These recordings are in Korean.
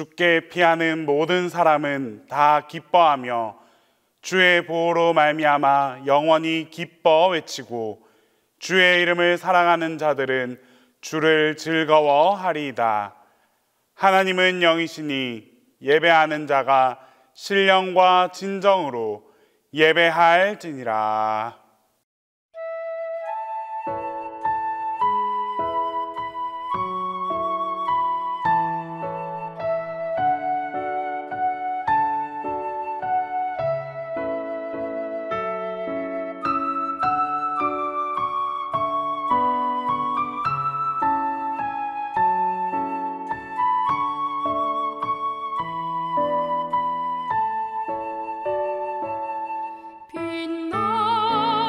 주께 피하는 모든 사람은 다 기뻐하며 주의 보호로 말미암아 영원히 기뻐 외치고 주의 이름을 사랑하는 자들은 주를 즐거워하리이다. 하나님은 영이시니 예배하는 자가 신령과 진정으로 예배할지니라. 빛나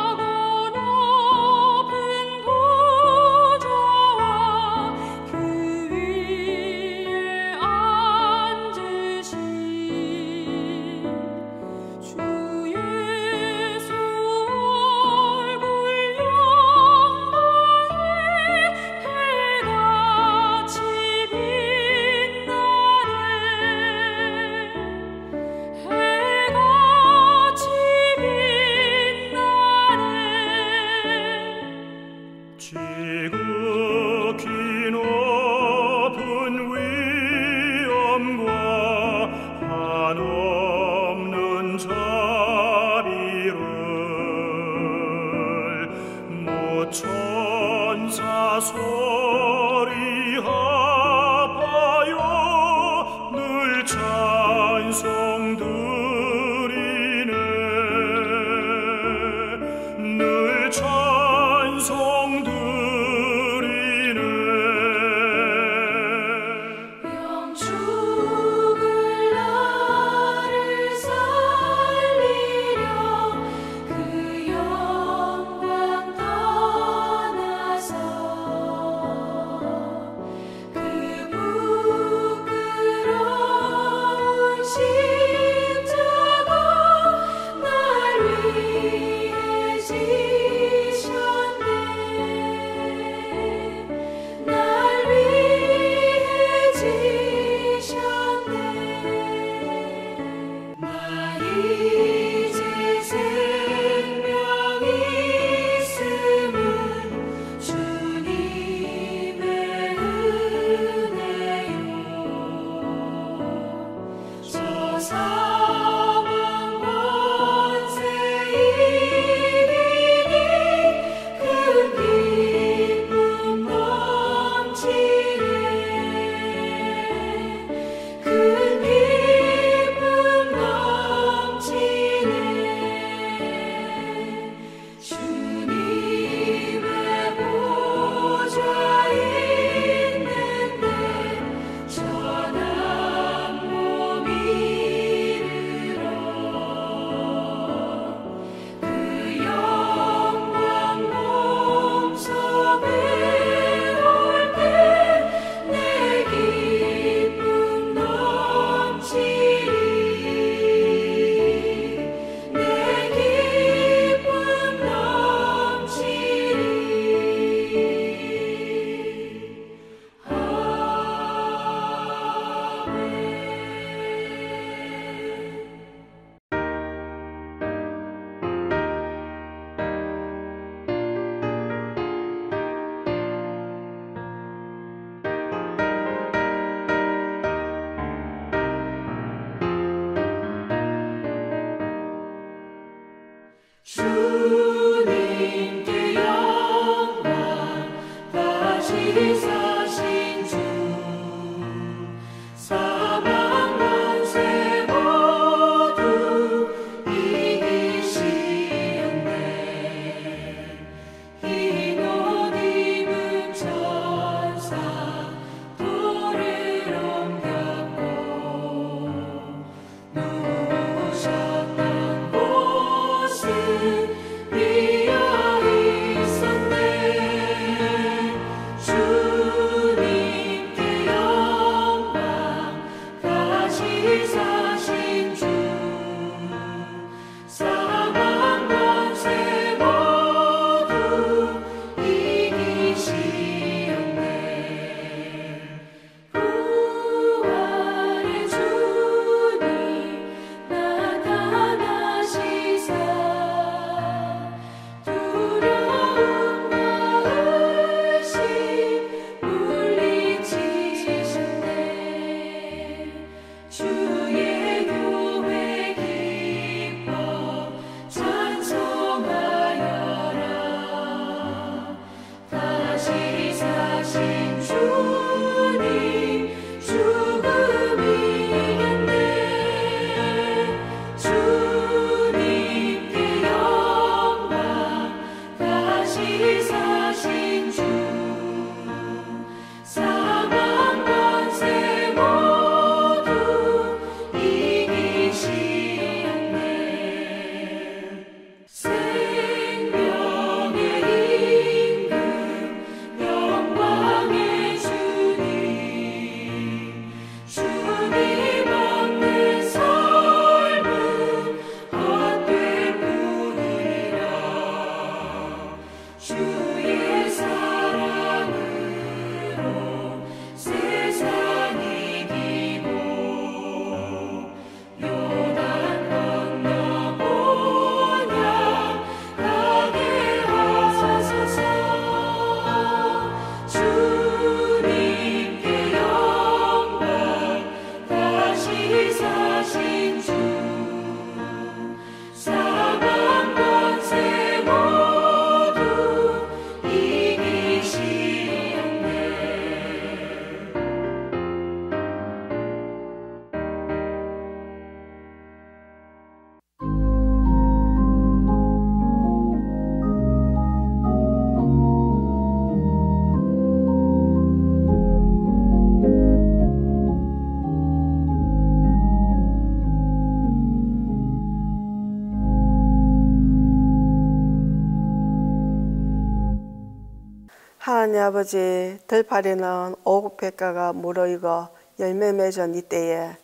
하나님 아버지, 들판에는 오국백과가 무르익어 열매 맺은 이때에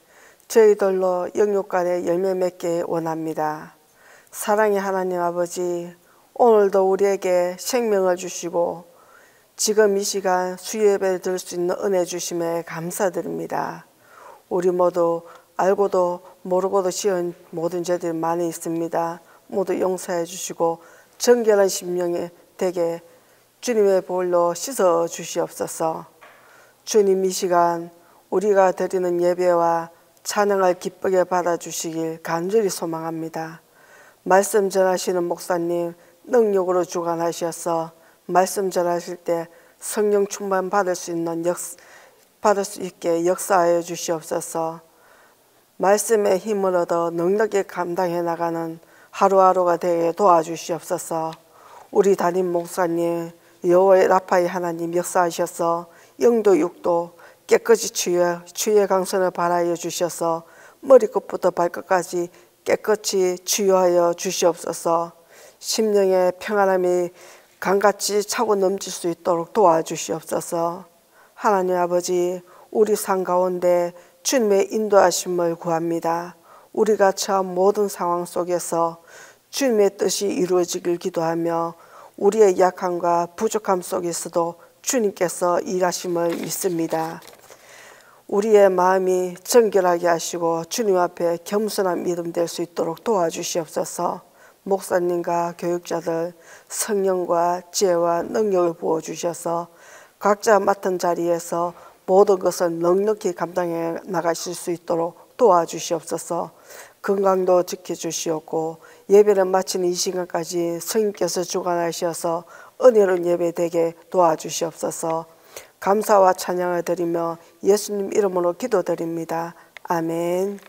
저희들로 영육간에 열매 맺게 원합니다. 사랑의 하나님 아버지, 오늘도 우리에게 생명을 주시고 지금 이 시간 수요예배 드릴 수 있는 은혜 주심에 감사드립니다. 우리 모두 알고도 모르고도 지은 모든 죄들이 많이 있습니다. 모두 용서해 주시고 정결한 심령이 되게 주님의 보혈로 씻어 주시옵소서. 주님, 이 시간 우리가 드리는 예배와 찬양을 기쁘게 받아주시길 간절히 소망합니다. 말씀 전하시는 목사님 능력으로 주관하셔서 말씀 전하실 때 성령 충만 받을 수 있게 역사하여 주시옵소서. 말씀의 힘을 얻어 넉넉히 감당해 나가는 하루하루가 되게 도와주시옵소서. 우리 담임 목사님 여호와의 라파의 하나님 역사하셔서 영도 육도 깨끗이 치유의 강선을 발하여 주셔서 머리끝부터 발끝까지 깨끗이 치유하여 주시옵소서. 심령의 평안함이 강같이 차고 넘칠 수 있도록 도와주시옵소서. 하나님 아버지, 우리 삶 가운데 주님의 인도하심을 구합니다. 우리가 처한 모든 상황 속에서 주님의 뜻이 이루어지길 기도하며 우리의 약함과 부족함 속에서도 주님께서 일하심을 믿습니다. 우리의 마음이 정결하게 하시고 주님 앞에 겸손한 믿음 될 수 있도록 도와주시옵소서. 목사님과 교육자들 성령과 지혜와 능력을 부어주셔서 각자 맡은 자리에서 모든 것을 넉넉히 감당해 나가실 수 있도록 도와주시옵소서. 건강도 지켜주시옵고 예배를 마치는 이 시간까지 성령께서 주관하셔서 은혜로운 예배 되게 도와주시옵소서. 감사와 찬양을 드리며 예수님 이름으로 기도드립니다. 아멘.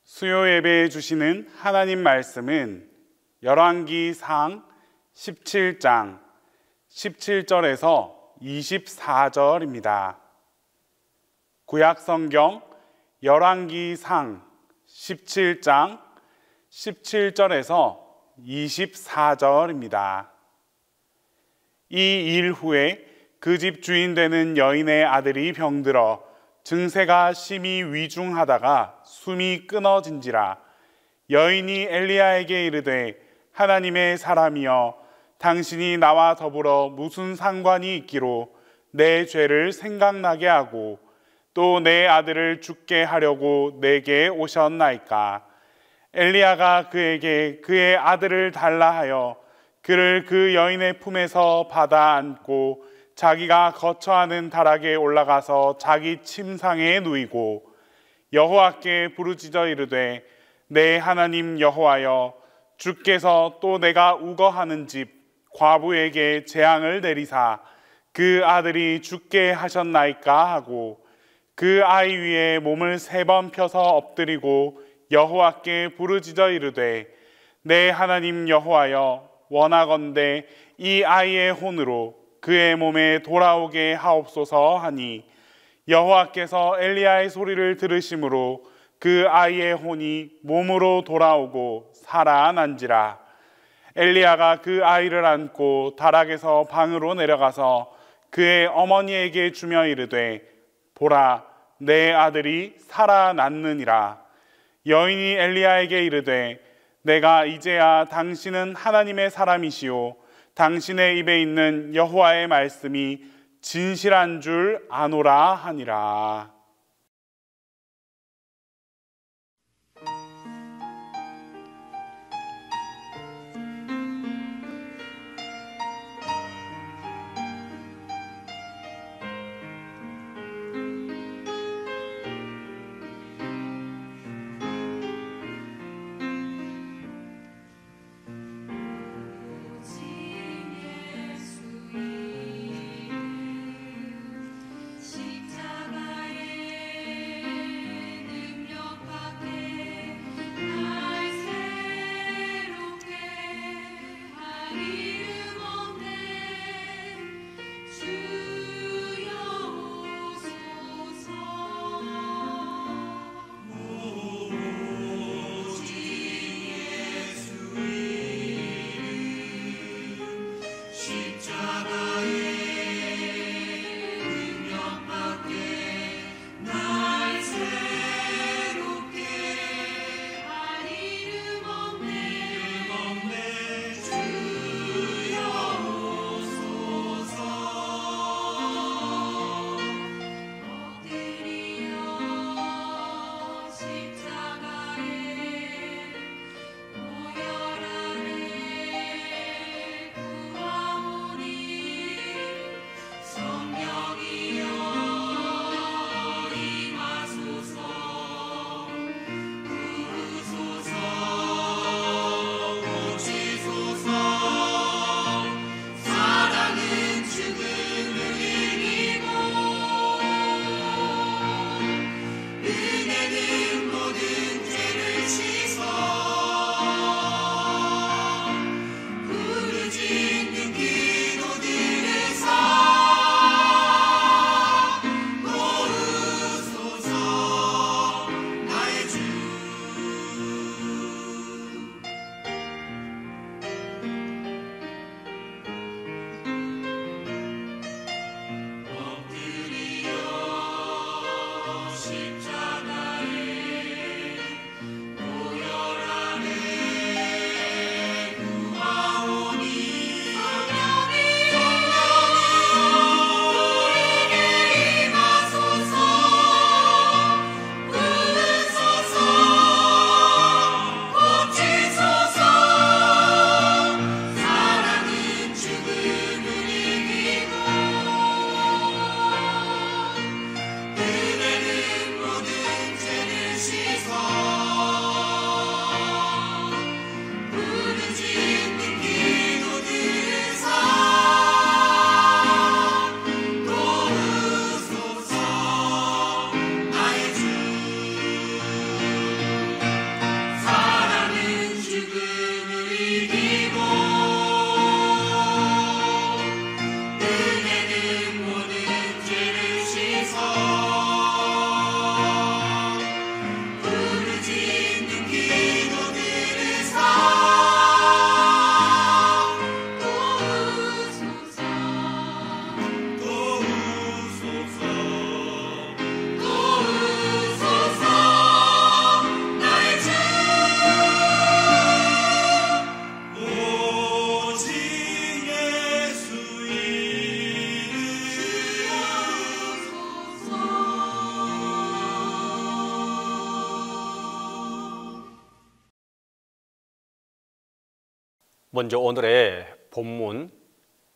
수요 예배에 주시는 하나님 말씀은 열왕기상 17장 17절에서 24절입니다. 구약성경 열왕기상 17장 17절에서 24절입니다. 이 일 후에 그 집 주인 되는 여인의 아들이 병들어 증세가 심히 위중하다가 숨이 끊어진지라. 여인이 엘리야에게 이르되 하나님의 사람이여, 당신이 나와 더불어 무슨 상관이 있기로 내 죄를 생각나게 하고 또 내 아들을 죽게 하려고 내게 오셨나이까. 엘리야가 그에게 그의 아들을 달라 하여 그를 그 여인의 품에서 받아 안고 자기가 거처하는 다락에 올라가서 자기 침상에 누이고 여호와께 부르짖어 이르되 내 하나님 여호와여, 주께서 또 내가 우거하는 집 과부에게 재앙을 내리사 그 아들이 죽게 하셨나이까 하고 그 아이 위에 몸을 3번 펴서 엎드리고 여호와께 부르짖어 이르되 내 하나님 여호와여, 원하건대 이 아이의 혼으로 그의 몸에 돌아오게 하옵소서 하니 여호와께서 엘리야의 소리를 들으심으로 그 아이의 혼이 몸으로 돌아오고 살아난지라. 엘리야가 그 아이를 안고 다락에서 방으로 내려가서 그의 어머니에게 주며 이르되 보라, 내 아들이 살아났느니라. 여인이 엘리야에게 이르되 내가 이제야 당신은 하나님의 사람이시오, 당신의 입에 있는 여호와의 말씀이 진실한 줄 아노라 하니라. 십자가의 먼저 오늘의 본문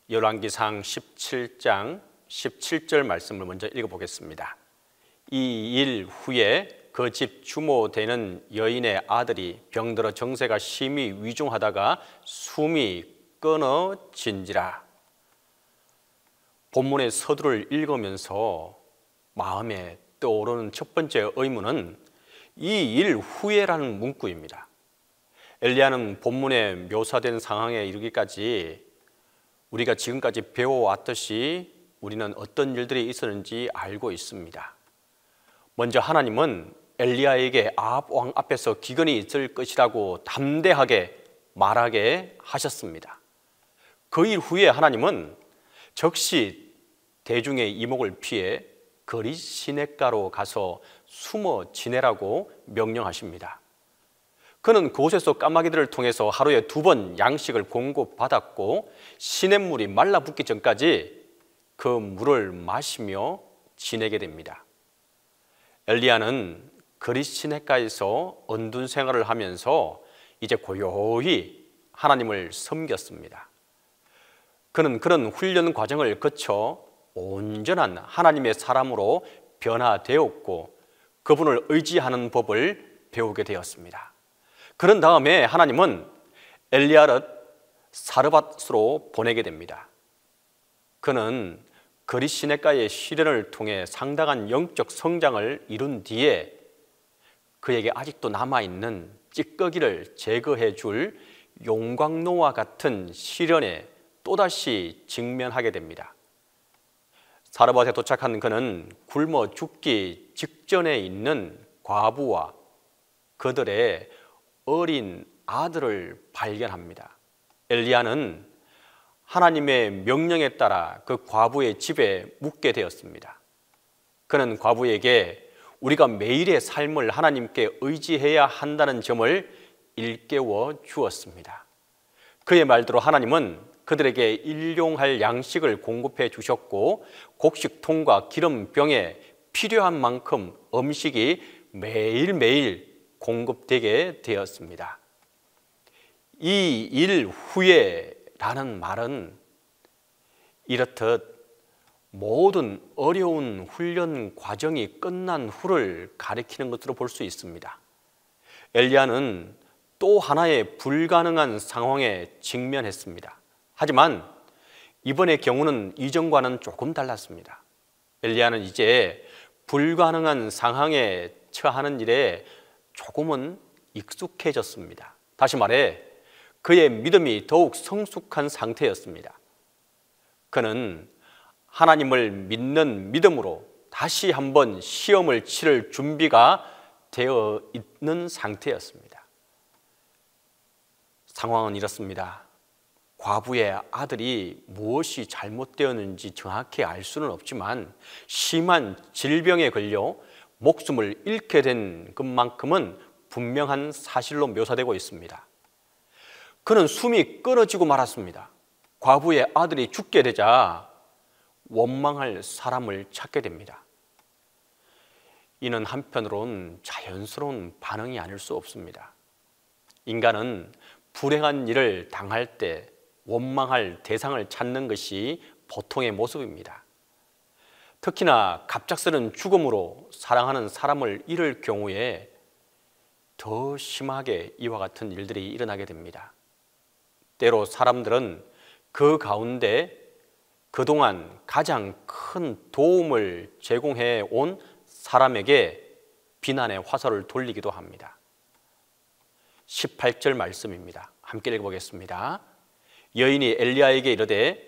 열왕기상 17장 17절 말씀을 먼저 읽어보겠습니다. 이 일 후에 그 집 주모 되는 여인의 아들이 병들어 정세가 심히 위중하다가 숨이 끊어진지라. 본문의 서두를 읽으면서 마음에 떠오르는 첫 번째 의문은 이 일 후에라는 문구입니다. 엘리야는 본문에 묘사된 상황에 이르기까지 우리가 지금까지 배워왔듯이 우리는 어떤 일들이 있었는지 알고 있습니다. 먼저 하나님은 엘리야에게 아합 왕 앞에서 기근이 있을 것이라고 담대하게 말하게 하셨습니다. 그 일 후에 하나님은 즉시 대중의 이목을 피해 거리 시냇가로 가서 숨어 지내라고 명령하십니다. 그는 그곳에서 까마귀들을 통해서 하루에 2번 양식을 공급받았고 시냇물이 말라붙기 전까지 그 물을 마시며 지내게 됩니다. 엘리야는 거리 시냇가에서 언둔 생활을 하면서 이제 고요히 하나님을 섬겼습니다. 그는 그런 훈련 과정을 거쳐 온전한 하나님의 사람으로 변화되었고 그분을 의지하는 법을 배우게 되었습니다. 그런 다음에 하나님은 엘리야를 사르밧으로 보내게 됩니다. 그는 거리 시냇가의 시련을 통해 상당한 영적 성장을 이룬 뒤에 그에게 아직도 남아있는 찌꺼기를 제거해 줄 용광로와 같은 시련에 또다시 직면하게 됩니다. 사르밧에 도착한 그는 굶어 죽기 직전에 있는 과부와 그들의 어린 아들을 발견합니다. 엘리야는 하나님의 명령에 따라 그 과부의 집에 묵게 되었습니다. 그는 과부에게 우리가 매일의 삶을 하나님께 의지해야 한다는 점을 일깨워 주었습니다. 그의 말대로 하나님은 그들에게 일용할 양식을 공급해 주셨고 곡식통과 기름병에 필요한 만큼 음식이 매일매일 공급되게 되었습니다. 이 일 후에라는 말은 이렇듯 모든 어려운 훈련 과정이 끝난 후를 가리키는 것으로 볼 수 있습니다. 엘리야는 또 하나의 불가능한 상황에 직면했습니다. 하지만 이번의 경우는 이전과는 조금 달랐습니다. 엘리야는 이제 불가능한 상황에 처하는 일에 조금은 익숙해졌습니다. 다시 말해 그의 믿음이 더욱 성숙한 상태였습니다. 그는 하나님을 믿는 믿음으로 다시 한번 시험을 치를 준비가 되어 있는 상태였습니다. 상황은 이렇습니다. 과부의 아들이 무엇이 잘못되었는지 정확히 알 수는 없지만 심한 질병에 걸려 목숨을 잃게 된 것만큼은 분명한 사실로 묘사되고 있습니다. 그는 숨이 끊어지고 말았습니다. 과부의 아들이 죽게 되자 원망할 사람을 찾게 됩니다. 이는 한편으론 자연스러운 반응이 아닐 수 없습니다. 인간은 불행한 일을 당할 때 원망할 대상을 찾는 것이 보통의 모습입니다. 특히나 갑작스런 죽음으로 사랑하는 사람을 잃을 경우에 더 심하게 이와 같은 일들이 일어나게 됩니다. 때로 사람들은 그 가운데 그동안 가장 큰 도움을 제공해 온 사람에게 비난의 화살을 돌리기도 합니다. 18절 말씀입니다. 함께 읽어보겠습니다. 여인이 엘리야에게 이르되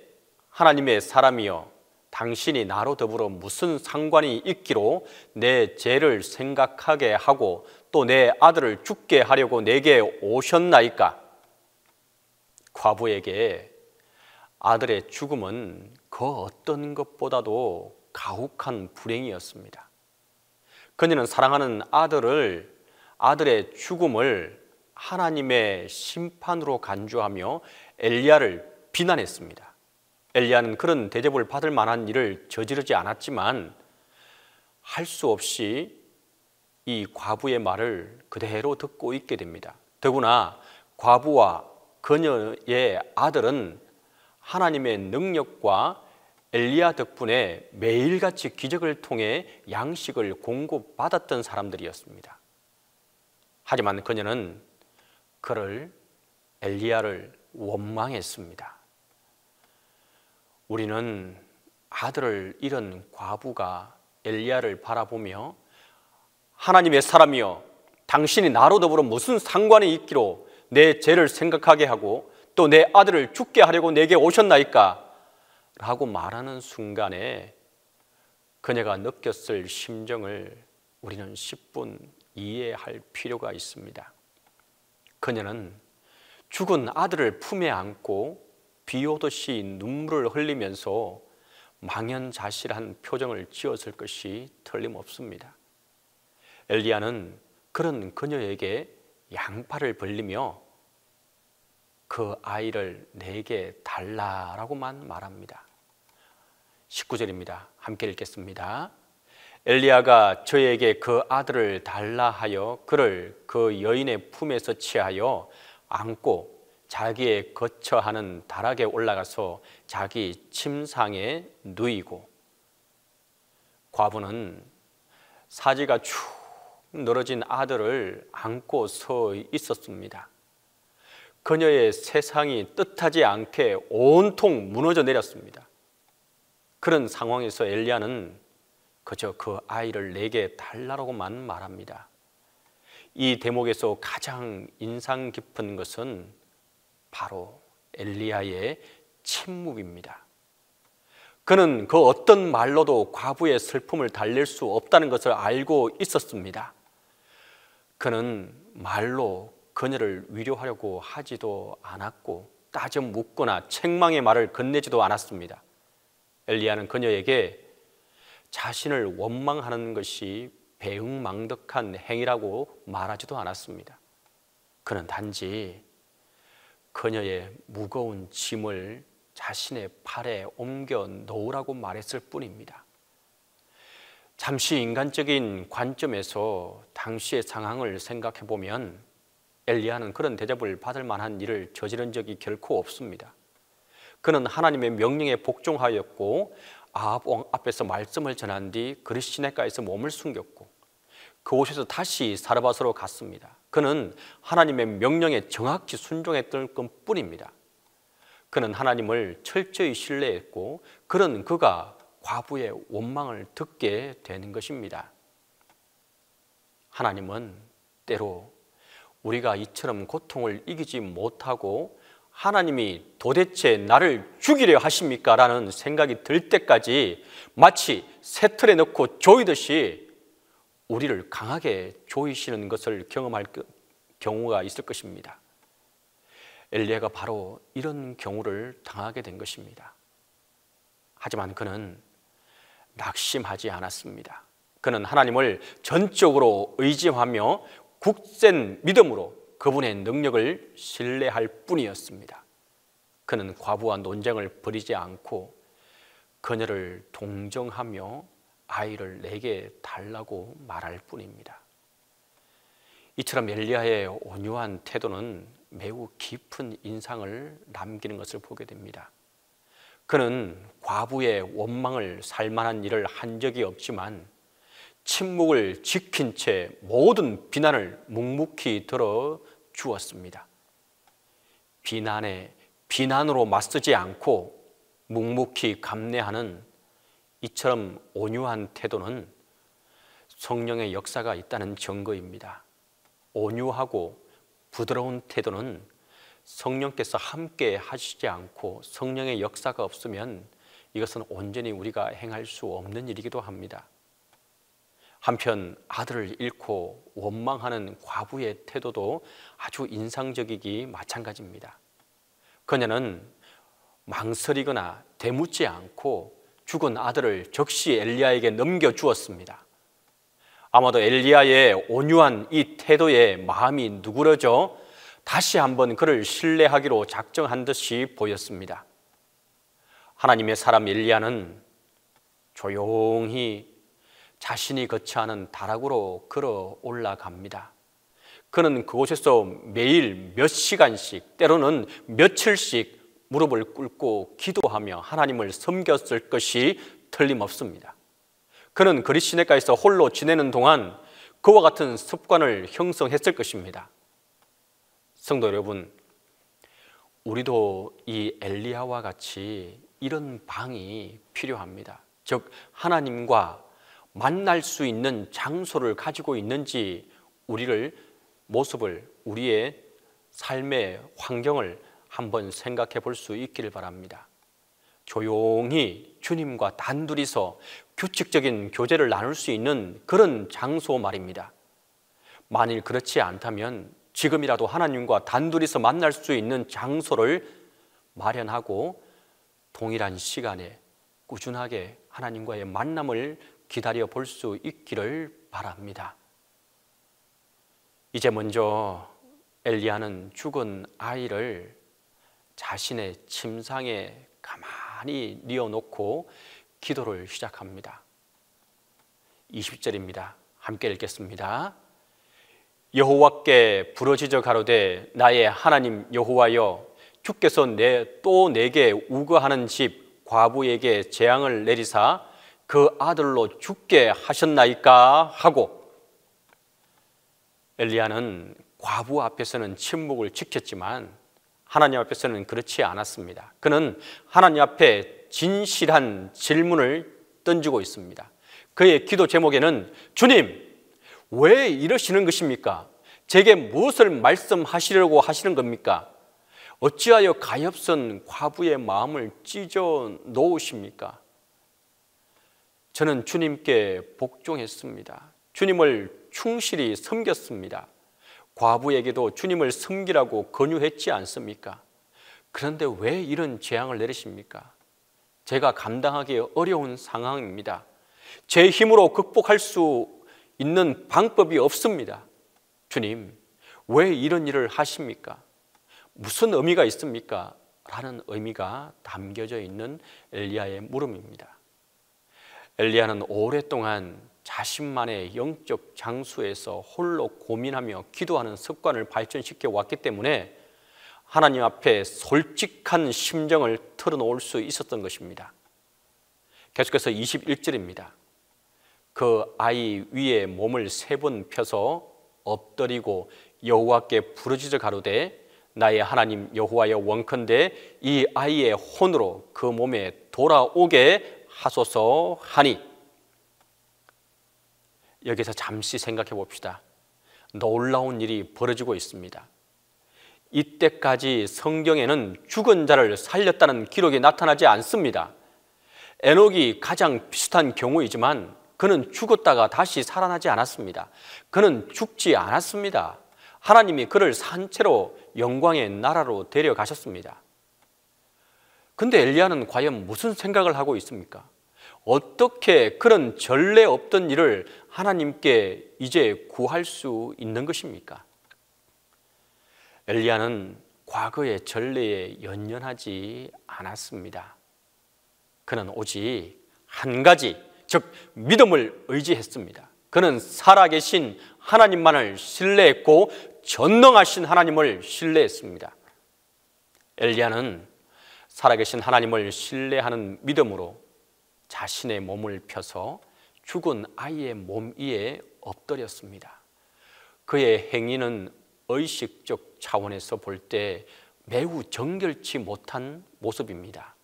하나님의 사람이여 당신이 나로 더불어 무슨 상관이 있기로 내 죄를 생각하게 하고 또 내 아들을 죽게 하려고 내게 오셨나이까? 과부에게 아들의 죽음은 그 어떤 것보다도 가혹한 불행이었습니다. 그녀는 사랑하는 아들의 죽음을 하나님의 심판으로 간주하며 엘리야를 비난했습니다. 엘리야는 그런 대접을 받을 만한 일을 저지르지 않았지만 할 수 없이 이 과부의 말을 그대로 듣고 있게 됩니다. 더구나 과부와 그녀의 아들은 하나님의 능력과 엘리야 덕분에 매일같이 기적을 통해 양식을 공급받았던 사람들이었습니다. 하지만 그녀는 엘리야를 원망했습니다. 우리는 아들을 잃은 과부가 엘리야를 바라보며 하나님의 사람이여 당신이 나로 더불어 무슨 상관이 있기로 내 죄를 생각하게 하고 또 내 아들을 죽게 하려고 내게 오셨나이까? 라고 말하는 순간에 그녀가 느꼈을 심정을 우리는 10분 이해할 필요가 있습니다. 그녀는 죽은 아들을 품에 안고 비 오듯이 눈물을 흘리면서 망연자실한 표정을 지었을 것이 틀림없습니다. 엘리야는 그런 그녀에게 양팔을 벌리며 그 아이를 내게 달라라고만 말합니다. 19절입니다. 함께 읽겠습니다. 엘리야가 저에게 그 아들을 달라 하여 그를 그 여인의 품에서 취하여 안고 자기의 거처하는 다락에 올라가서 자기 침상에 누이고, 과부는 사지가 축 늘어진 아들을 안고 서 있었습니다. 그녀의 세상이 뜻하지 않게 온통 무너져 내렸습니다. 그런 상황에서 엘리야는 그저 그 아이를 내게 달라고만 말합니다. 이 대목에서 가장 인상 깊은 것은 바로 엘리야의 침묵입니다. 그는 그 어떤 말로도 과부의 슬픔을 달랠 수 없다는 것을 알고 있었습니다. 그는 말로 그녀를 위로하려고 하지도 않았고 따져 묻거나 책망의 말을 건네지도 않았습니다. 엘리야는 그녀에게 자신을 원망하는 것이 배은망덕한 행위라고 말하지도 않았습니다. 그는 단지 그녀의 무거운 짐을 자신의 팔에 옮겨 놓으라고 말했을 뿐입니다. 잠시 인간적인 관점에서 당시의 상황을 생각해 보면 엘리야는 그런 대접을 받을 만한 일을 저지른 적이 결코 없습니다. 그는 하나님의 명령에 복종하였고 아합 왕 앞에서 말씀을 전한 뒤 그릇 시내가에서 몸을 숨겼고 그곳에서 다시 사르밧으로 갔습니다. 그는 하나님의 명령에 정확히 순종했던 것뿐입니다. 그는 하나님을 철저히 신뢰했고 그런 그가 과부의 원망을 듣게 되는 것입니다. 하나님은 때로 우리가 이처럼 고통을 이기지 못하고 하나님이 도대체 나를 죽이려 하십니까? 라는 생각이 들 때까지 마치 새 틀에 넣고 조이듯이 우리를 강하게 조이시는 것을 경험할 경우가 있을 것입니다. 엘리야가 바로 이런 경우를 당하게 된 것입니다. 하지만 그는 낙심하지 않았습니다. 그는 하나님을 전적으로 의지하며 굳센 믿음으로 그분의 능력을 신뢰할 뿐이었습니다. 그는 과부와 논쟁을 벌이지 않고 그녀를 동정하며 아이를 내게 달라고 말할 뿐입니다. 이처럼 엘리야의 온유한 태도는 매우 깊은 인상을 남기는 것을 보게 됩니다. 그는 과부의 원망을 살 만한 일을 한 적이 없지만 침묵을 지킨 채 모든 비난을 묵묵히 들어 주었습니다. 비난에 비난으로 맞서지 않고 묵묵히 감내하는 이처럼 온유한 태도는 성령의 역사가 있다는 증거입니다. 온유하고 부드러운 태도는 성령께서 함께 하시지 않고 성령의 역사가 없으면 이것은 온전히 우리가 행할 수 없는 일이기도 합니다. 한편 아들을 잃고 원망하는 과부의 태도도 아주 인상적이기 마찬가지입니다. 그녀는 망설이거나 대묻지 않고 죽은 아들을 즉시 엘리야에게 넘겨주었습니다. 아마도 엘리야의 온유한 이 태도에 마음이 누그러져 다시 한번 그를 신뢰하기로 작정한 듯이 보였습니다. 하나님의 사람 엘리야는 조용히 자신이 거처하는 다락으로 걸어 올라갑니다. 그는 그곳에서 매일 몇 시간씩, 때로는 며칠씩 무릎을 꿇고 기도하며 하나님을 섬겼을 것이 틀림없습니다. 그는 그리시네가에서 홀로 지내는 동안 그와 같은 습관을 형성했을 것입니다. 성도 여러분, 우리도 이 엘리야와 같이 이런 방이 필요합니다. 즉 하나님과 만날 수 있는 장소를 가지고 있는지 모습을, 우리의 삶의 환경을 한번 생각해 볼 수 있기를 바랍니다. 조용히 주님과 단둘이서 규칙적인 교제를 나눌 수 있는 그런 장소 말입니다. 만일 그렇지 않다면 지금이라도 하나님과 단둘이서 만날 수 있는 장소를 마련하고 동일한 시간에 꾸준하게 하나님과의 만남을 기다려 볼 수 있기를 바랍니다. 이제 먼저 엘리야는 죽은 아이를 자신의 침상에 가만히 뉘어놓고 기도를 시작합니다. 20절입니다. 함께 읽겠습니다. 여호와께 부르짖어 가로되 나의 하나님 여호와여, 주께서 또 내게 우거하는 집 과부에게 재앙을 내리사 그 아들로 죽게 하셨나이까 하고, 엘리야는 과부 앞에서는 침묵을 지켰지만 하나님 앞에서는 그렇지 않았습니다. 그는 하나님 앞에 진실한 질문을 던지고 있습니다. 그의 기도 제목에는 주님, 왜 이러시는 것입니까? 제게 무엇을 말씀하시려고 하시는 겁니까? 어찌하여 가엾은 과부의 마음을 찢어 놓으십니까? 저는 주님께 복종했습니다. 주님을 충실히 섬겼습니다. 과부에게도 주님을 섬기라고 권유했지 않습니까? 그런데 왜 이런 재앙을 내리십니까? 제가 감당하기 어려운 상황입니다. 제 힘으로 극복할 수 있는 방법이 없습니다. 주님, 왜 이런 일을 하십니까? 무슨 의미가 있습니까? 라는 의미가 담겨져 있는 엘리야의 물음입니다. 엘리야는 오랫동안 자신만의 영적 장소에서 홀로 고민하며 기도하는 습관을 발전시켜 왔기 때문에 하나님 앞에 솔직한 심정을 털어놓을 수 있었던 것입니다. 계속해서 21절입니다. 그 아이 위에 몸을 3번 펴서 엎드리고 여호와께 부르짖어 가로되 나의 하나님 여호와여, 원컨대 이 아이의 혼으로 그 몸에 돌아오게 하소서 하니. 여기서 잠시 생각해 봅시다. 놀라운 일이 벌어지고 있습니다. 이때까지 성경에는 죽은 자를 살렸다는 기록이 나타나지 않습니다. 에녹이 가장 비슷한 경우이지만 그는 죽었다가 다시 살아나지 않았습니다. 그는 죽지 않았습니다. 하나님이 그를 산채로 영광의 나라로 데려가셨습니다. 근데 엘리야는 과연 무슨 생각을 하고 있습니까? 어떻게 그런 전례 없던 일을 하나님께 이제 구할 수 있는 것입니까? 엘리야는 과거의 전례에 연연하지 않았습니다. 그는 오직 한 가지, 즉 믿음을 의지했습니다. 그는 살아계신 하나님만을 신뢰했고 전능하신 하나님을 신뢰했습니다. 엘리야는 살아계신 하나님을 신뢰하는 믿음으로 자신의 몸을 펴서 죽은 아이의 몸 위에 엎드렸습니다. 그의 행위는 의식적 차원에서 볼 때 매우 정결치 못한 모습입니다.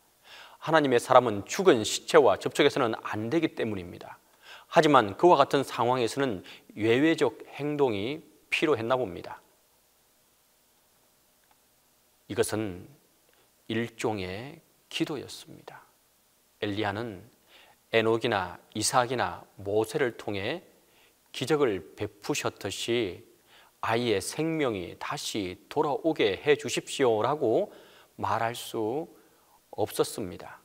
하나님의 사람은 죽은 시체와 접촉해서는 안 되기 때문입니다. 하지만 그와 같은 상황에서는 예외적 행동이 필요했나 봅니다. 이것은 일종의 기도였습니다. 엘리야는 에녹이나 이삭이나 모세를 통해 기적을 베푸셨듯이 아이의 생명이 다시 돌아오게 해 주십시오라고 말할 수 없었습니다.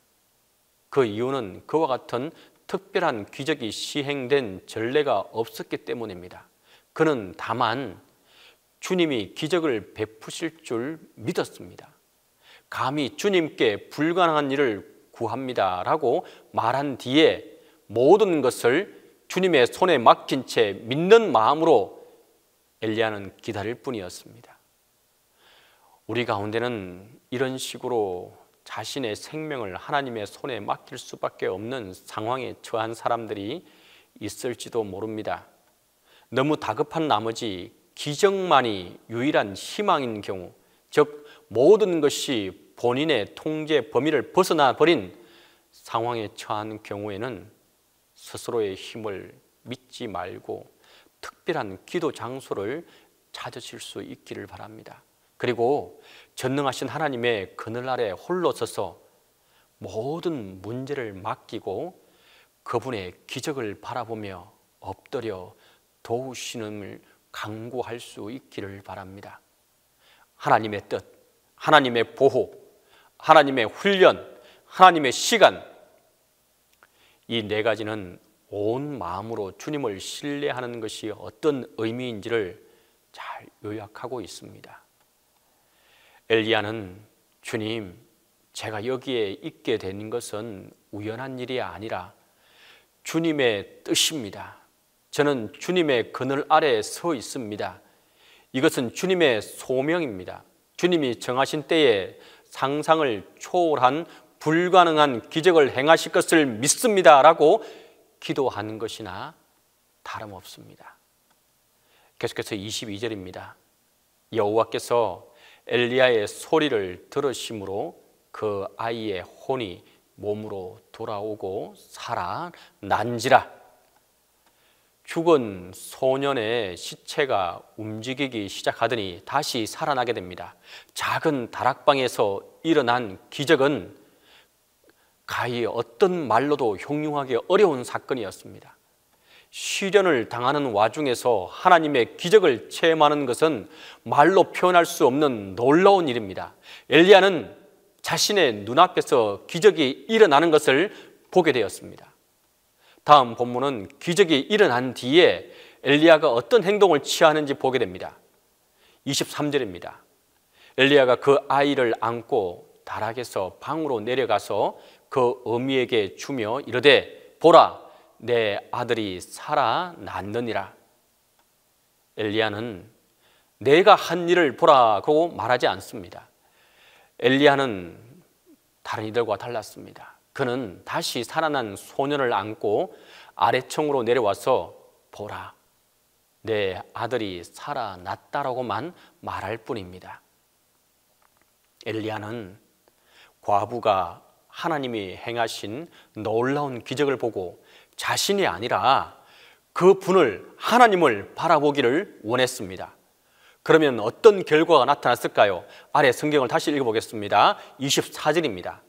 그 이유는 그와 같은 특별한 기적이 시행된 전례가 없었기 때문입니다. 그는 다만 주님이 기적을 베푸실 줄 믿었습니다. 감히 주님께 불가능한 일을 구합니다라고 말한 뒤에 모든 것을 주님의 손에 맡긴 채 믿는 마음으로 엘리야는 기다릴 뿐이었습니다. 우리 가운데는 이런 식으로 자신의 생명을 하나님의 손에 맡길 수밖에 없는 상황에 처한 사람들이 있을지도 모릅니다. 너무 다급한 나머지 기적만이 유일한 희망인 경우, 즉 모든 것이 본인의 통제 범위를 벗어나 버린 상황에 처한 경우에는 스스로의 힘을 믿지 말고 특별한 기도 장소를 찾으실 수 있기를 바랍니다. 그리고 전능하신 하나님의 그늘 아래 홀로 서서 모든 문제를 맡기고 그분의 기적을 바라보며 엎드려 도우시는을 간구할 수 있기를 바랍니다. 하나님의 뜻, 하나님의 보호, 하나님의 훈련, 하나님의 시간, 이 네 가지는 온 마음으로 주님을 신뢰하는 것이 어떤 의미인지를 잘 요약하고 있습니다. 엘리야는 주님, 제가 여기에 있게 된 것은 우연한 일이 아니라 주님의 뜻입니다. 저는 주님의 그늘 아래에 서 있습니다. 이것은 주님의 소명입니다. 주님이 정하신 때에 상상을 초월한 불가능한 기적을 행하실 것을 믿습니다라고 기도하는 것이나 다름없습니다. 계속해서 22절입니다. 여호와께서 엘리야의 소리를 들으심으로 그 아이의 혼이 몸으로 돌아오고 살아난지라. 죽은 소년의 시체가 움직이기 시작하더니 다시 살아나게 됩니다. 작은 다락방에서 일어난 기적은 가히 어떤 말로도 형용하기 어려운 사건이었습니다. 시련을 당하는 와중에서 하나님의 기적을 체험하는 것은 말로 표현할 수 없는 놀라운 일입니다. 엘리야는 자신의 눈앞에서 기적이 일어나는 것을 보게 되었습니다. 다음 본문은 기적이 일어난 뒤에 엘리야가 어떤 행동을 취하는지 보게 됩니다. 23절입니다. 엘리야가 그 아이를 안고 다락에서 방으로 내려가서 그 어미에게 주며 이르되 보라, 내 아들이 살아났느니라. 엘리야는 내가 한 일을 보라고 말하지 않습니다. 엘리야는 다른 이들과 달랐습니다. 그는 다시 살아난 소년을 안고 아래층으로 내려와서 보라, 내 아들이 살아났다라고만 말할 뿐입니다. 엘리야는 과부가 하나님이 행하신 놀라운 기적을 보고 자신이 아니라 그 분을, 하나님을 바라보기를 원했습니다. 그러면 어떤 결과가 나타났을까요? 아래 성경을 다시 읽어보겠습니다. 24절입니다.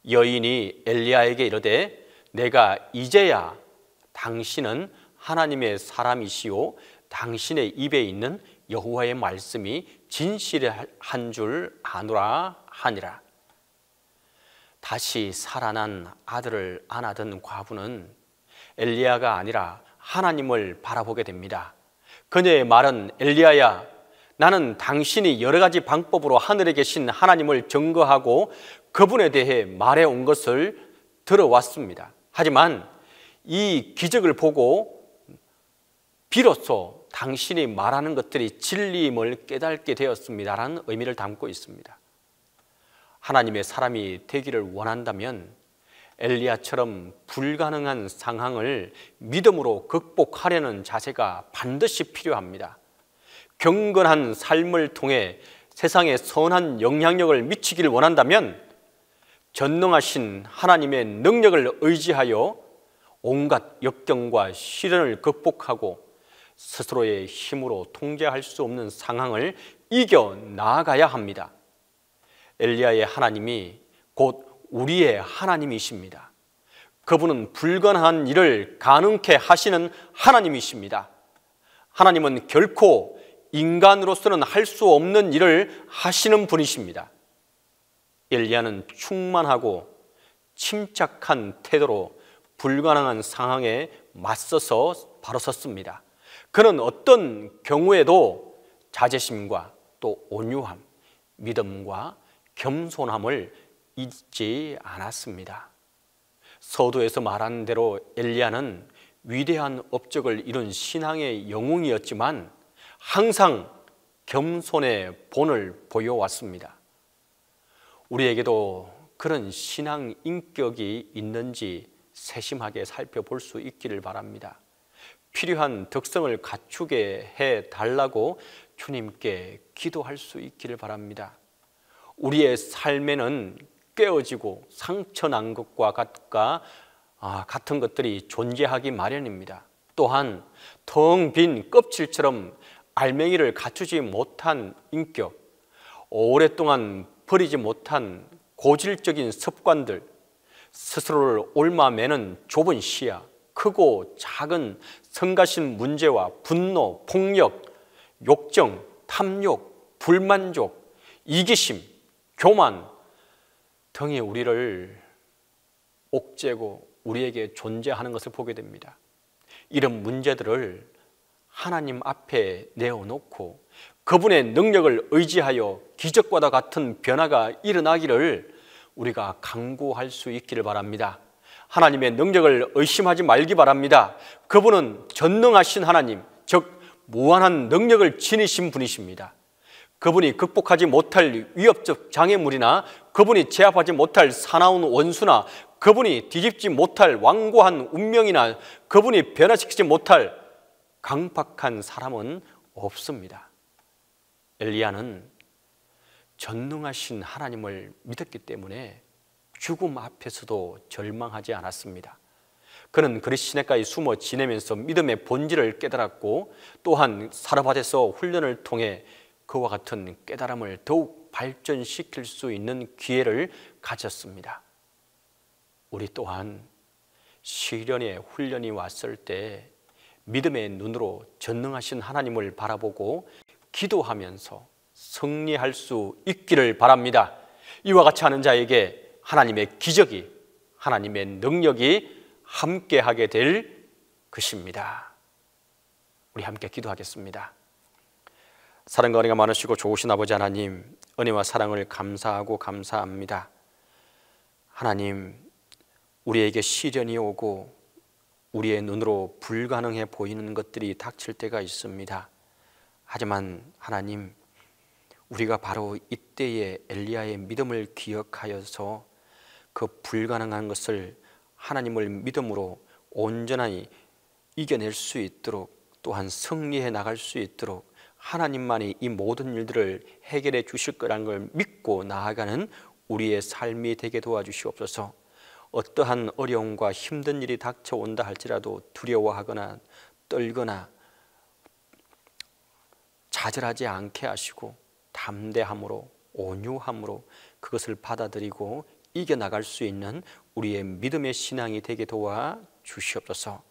여인이 엘리야에게 이르되 내가 이제야 당신은 하나님의 사람이시오 당신의 입에 있는 여호와의 말씀이 진실한 줄 아노라 하니라. 다시 살아난 아들을 안아든 과부는 엘리야가 아니라 하나님을 바라보게 됩니다. 그녀의 말은 엘리야야, 나는 당신이 여러 가지 방법으로 하늘에 계신 하나님을 증거하고 그분에 대해 말해온 것을 들어왔습니다. 하지만 이 기적을 보고 비로소 당신이 말하는 것들이 진리임을 깨닫게 되었습니다라는 의미를 담고 있습니다. 하나님의 사람이 되기를 원한다면 엘리야처럼 불가능한 상황을 믿음으로 극복하려는 자세가 반드시 필요합니다. 경건한 삶을 통해 세상에 선한 영향력을 미치기를 원한다면 전능하신 하나님의 능력을 의지하여 온갖 역경과 시련을 극복하고 스스로의 힘으로 통제할 수 없는 상황을 이겨 나아가야 합니다. 엘리야의 하나님이 곧 우리의 하나님이십니다. 그분은 불가능한 일을 가능케 하시는 하나님이십니다. 하나님은 결코 인간으로서는 할 수 없는 일을 하시는 분이십니다. 엘리야는 충만하고 침착한 태도로 불가능한 상황에 맞서서 바로 섰습니다. 그는 어떤 경우에도 자제심과 또 온유함, 믿음과 겸손함을 잊지 않았습니다. 서두에서 말한 대로 엘리야는 위대한 업적을 이룬 신앙의 영웅이었지만 항상 겸손의 본을 보여왔습니다. 우리에게도 그런 신앙 인격이 있는지 세심하게 살펴볼 수 있기를 바랍니다. 필요한 덕성을 갖추게 해달라고 주님께 기도할 수 있기를 바랍니다. 우리의 삶에는 깨어지고 상처난 것과 같은 것들이 존재하기 마련입니다. 또한 텅 빈 껍질처럼 알맹이를 갖추지 못한 인격, 오랫동안 버리지 못한 고질적인 습관들, 스스로를 옮아매는 좁은 시야, 크고 작은 성가신 문제와 분노, 폭력, 욕정, 탐욕, 불만족, 이기심, 교만 등이 우리를 옥죄고 우리에게 존재하는 것을 보게 됩니다. 이런 문제들을 하나님 앞에 내어놓고 그분의 능력을 의지하여 기적과도 같은 변화가 일어나기를 우리가 간구할 수 있기를 바랍니다. 하나님의 능력을 의심하지 말기 바랍니다. 그분은 전능하신 하나님, 즉 무한한 능력을 지니신 분이십니다. 그분이 극복하지 못할 위협적 장애물이나 그분이 제압하지 못할 사나운 원수나 그분이 뒤집지 못할 완고한 운명이나 그분이 변화시키지 못할 강팍한 사람은 없습니다. 엘리야는 전능하신 하나님을 믿었기 때문에 죽음 앞에서도 절망하지 않았습니다. 그는 그리 시냇가에 숨어 지내면서 믿음의 본질을 깨달았고 또한 사르밧에서 훈련을 통해 그와 같은 깨달음을 더욱 발전시킬 수 있는 기회를 가졌습니다. 우리 또한 시련의 훈련이 왔을 때 믿음의 눈으로 전능하신 하나님을 바라보고 기도하면서 승리할 수 있기를 바랍니다. 이와 같이 하는 자에게 하나님의 기적이, 하나님의 능력이 함께하게 될 것입니다. 우리 함께 기도하겠습니다. 사랑과 은혜가 많으시고 좋으신 아버지 하나님, 은혜와 사랑을 감사하고 감사합니다. 하나님, 우리에게 시련이 오고 우리의 눈으로 불가능해 보이는 것들이 닥칠 때가 있습니다. 하지만 하나님, 우리가 바로 이때의 엘리야의 믿음을 기억하여서 그 불가능한 것을 하나님을 믿음으로 온전히 이겨낼 수 있도록, 또한 승리해 나갈 수 있도록 하나님만이 이 모든 일들을 해결해 주실 거라는 걸 믿고 나아가는 우리의 삶이 되게 도와주시옵소서. 어떠한 어려움과 힘든 일이 닥쳐온다 할지라도 두려워하거나 떨거나 좌절하지 않게 하시고 담대함으로, 온유함으로 그것을 받아들이고 이겨나갈 수 있는 우리의 믿음의 신앙이 되게 도와주시옵소서.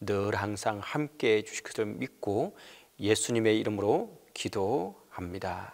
늘 항상 함께해 주실 것을 믿고 예수님의 이름으로 기도합니다.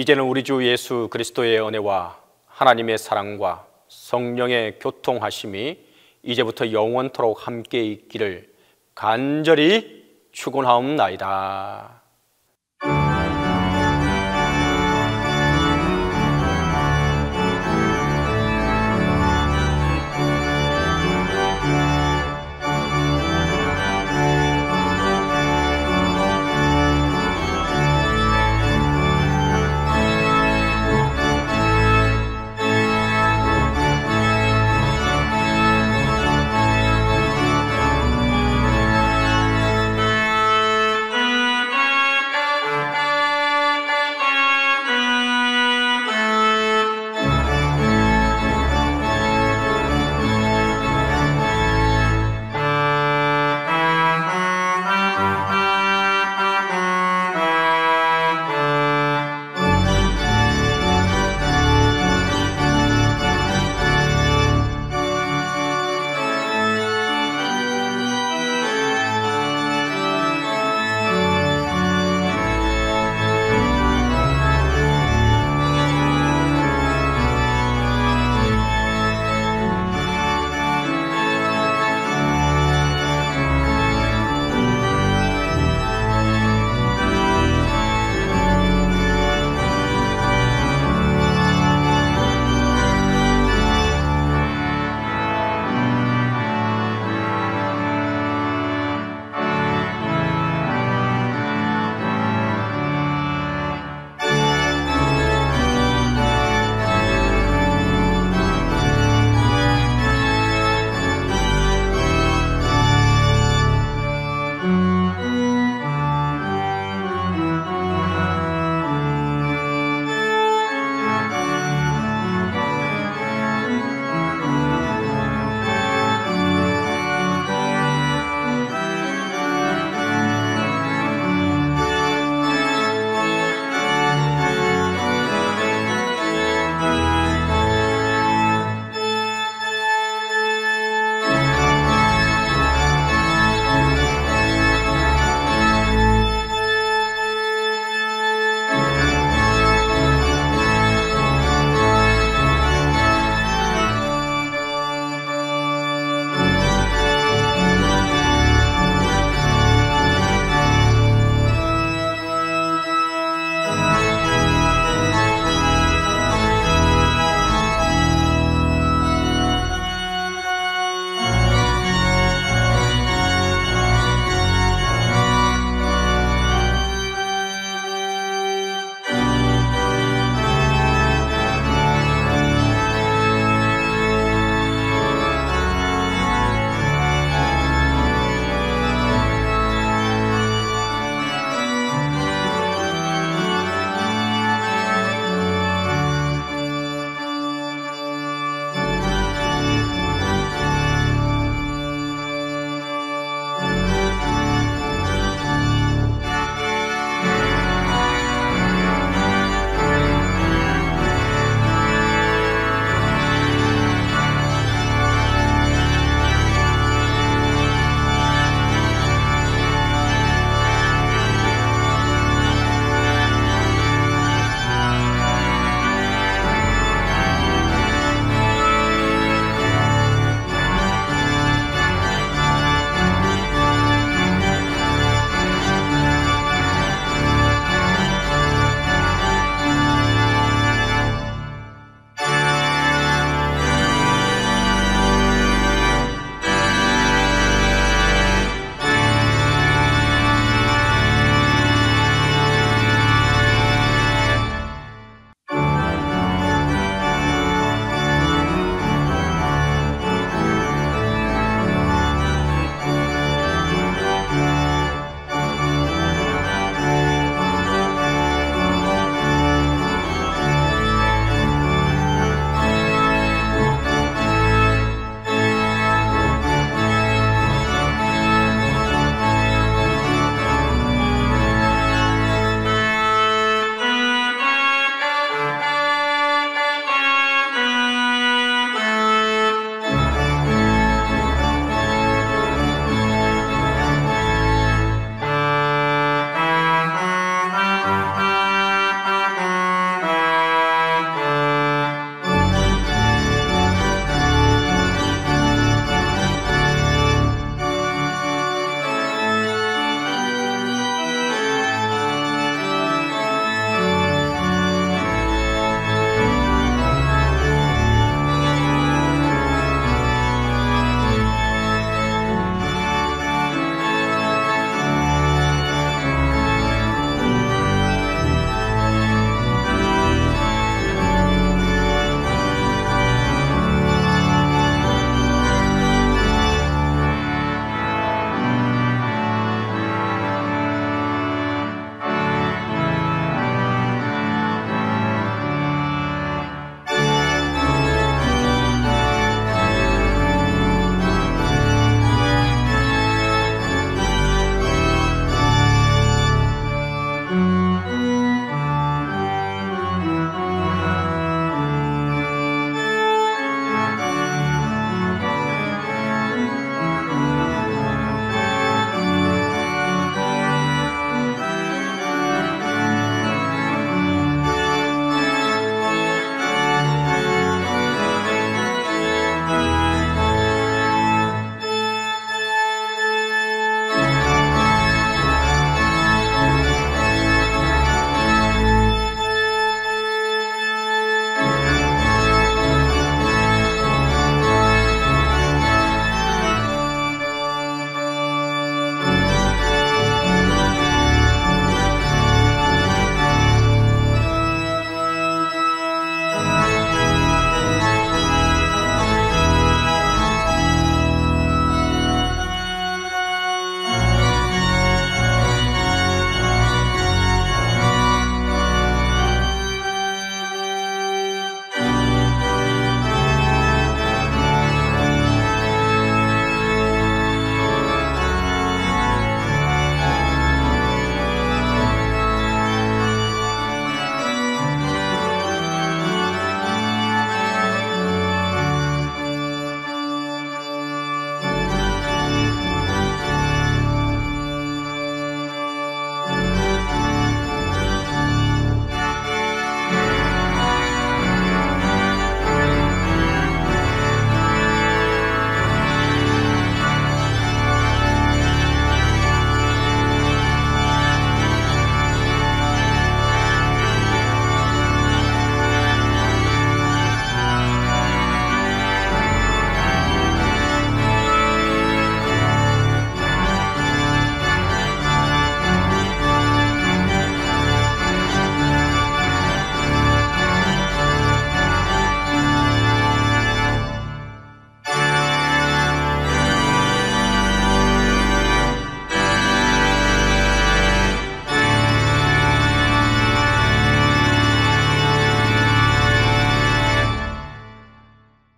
이제는 우리 주 예수 그리스도의 은혜와 하나님의 사랑과 성령의 교통하심이 이제부터 영원토록 함께 있기를 간절히 축원하옵나이다.